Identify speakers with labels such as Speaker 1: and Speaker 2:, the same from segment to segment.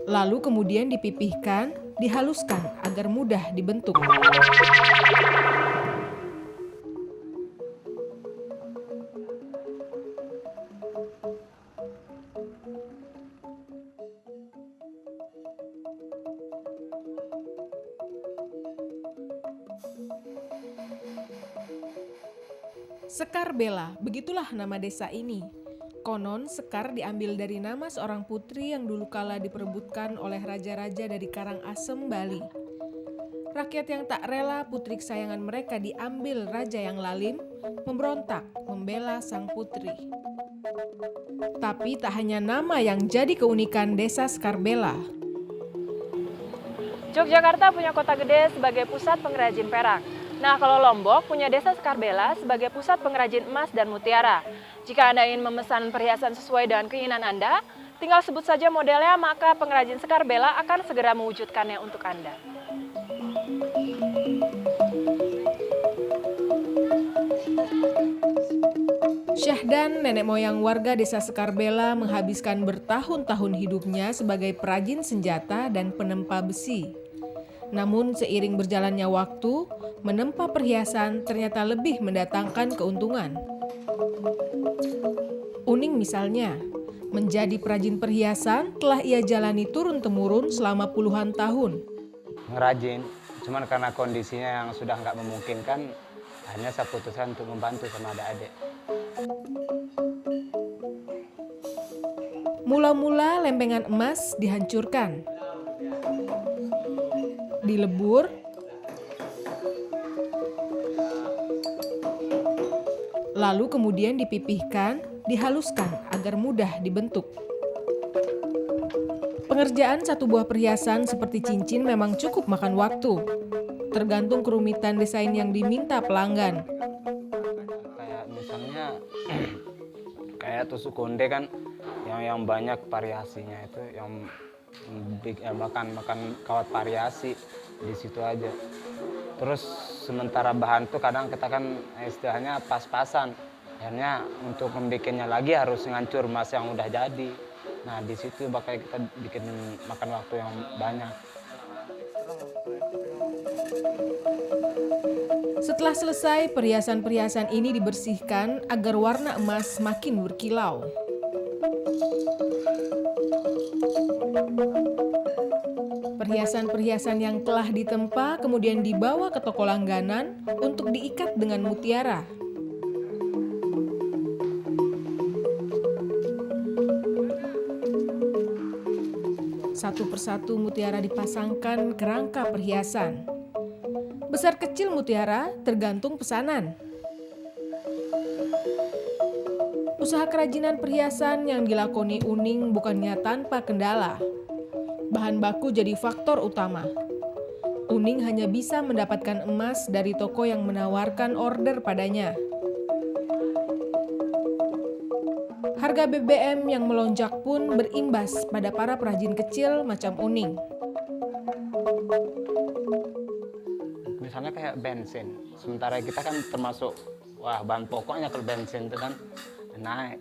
Speaker 1: Lalu kemudian dipipihkan, dihaluskan agar mudah dibentuk. Sekar Bela, begitulah nama desa ini. Konon Sekar diambil dari nama seorang putri yang dulu kala diperebutkan oleh raja-raja dari Karangasem, Bali. Rakyat yang tak rela putri kesayangan mereka diambil raja yang lalim, memberontak membela sang putri. Tapi tak hanya nama yang jadi keunikan desa Sekar Bela.
Speaker 2: Yogyakarta punya kota gede sebagai pusat pengrajin perak. Nah, kalau Lombok punya desa Sekar Bela sebagai pusat pengrajin emas dan mutiara. Jika Anda ingin memesan perhiasan sesuai dengan keinginan Anda, tinggal sebut saja modelnya, maka pengrajin Sekar Bela akan segera mewujudkannya untuk Anda.
Speaker 1: Syahdan, nenek moyang warga desa Sekar Bela, menghabiskan bertahun-tahun hidupnya sebagai perajin senjata dan penempa besi. Namun seiring berjalannya waktu, menempa perhiasan ternyata lebih mendatangkan keuntungan. Uning misalnya, menjadi perajin perhiasan telah ia jalani turun-temurun selama puluhan tahun.
Speaker 3: Ngerajin, cuman karena kondisinya yang sudah nggak memungkinkan, akhirnya saya putuskan untuk membantu sama adik-adik.
Speaker 1: Mula-mula lempengan emas dihancurkan, dilebur, lalu kemudian dipipihkan, dihaluskan agar mudah dibentuk. Pengerjaan satu buah perhiasan seperti cincin memang cukup makan waktu, tergantung kerumitan desain yang diminta pelanggan.
Speaker 3: Kayak misalnya kayak tusuk konde kan, yang banyak variasinya itu, yang makan kawat variasi di situ aja. Terus sementara bahan tuh kadang kita kan istilahnya pas-pasan. Akhirnya untuk membikinnya lagi harus ngancur emas yang udah jadi. Nah di situ bakal kita bikin makan waktu yang banyak.
Speaker 1: Setelah selesai, perhiasan-perhiasan ini dibersihkan agar warna emas makin berkilau. Perhiasan-perhiasan yang telah ditempa kemudian dibawa ke toko langganan untuk diikat dengan mutiara. Satu persatu mutiara dipasangkan ke rangka perhiasan. Besar kecil mutiara tergantung pesanan. Usaha kerajinan perhiasan yang dilakoni Uning bukannya tanpa kendala. Bahan baku jadi faktor utama. Uning hanya bisa mendapatkan emas dari toko yang menawarkan order padanya. Harga BBM yang melonjak pun berimbas pada para perajin kecil macam Uning.
Speaker 3: Misalnya kayak bensin, sementara kita kan termasuk bahan pokoknya kalau bensin itu kan naik.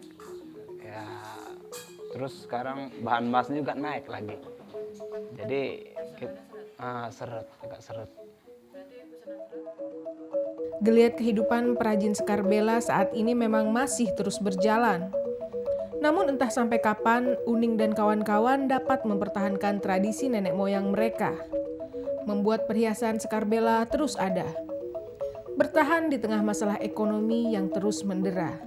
Speaker 3: Ya, terus sekarang bahan emas juga naik lagi. Jadi agak seret.
Speaker 1: Geliat kehidupan perajin Sekar Bela saat ini memang masih terus berjalan. Namun entah sampai kapan Uning dan kawan-kawan dapat mempertahankan tradisi nenek moyang mereka. Membuat perhiasan Sekar Bela terus ada. Bertahan di tengah masalah ekonomi yang terus mendera.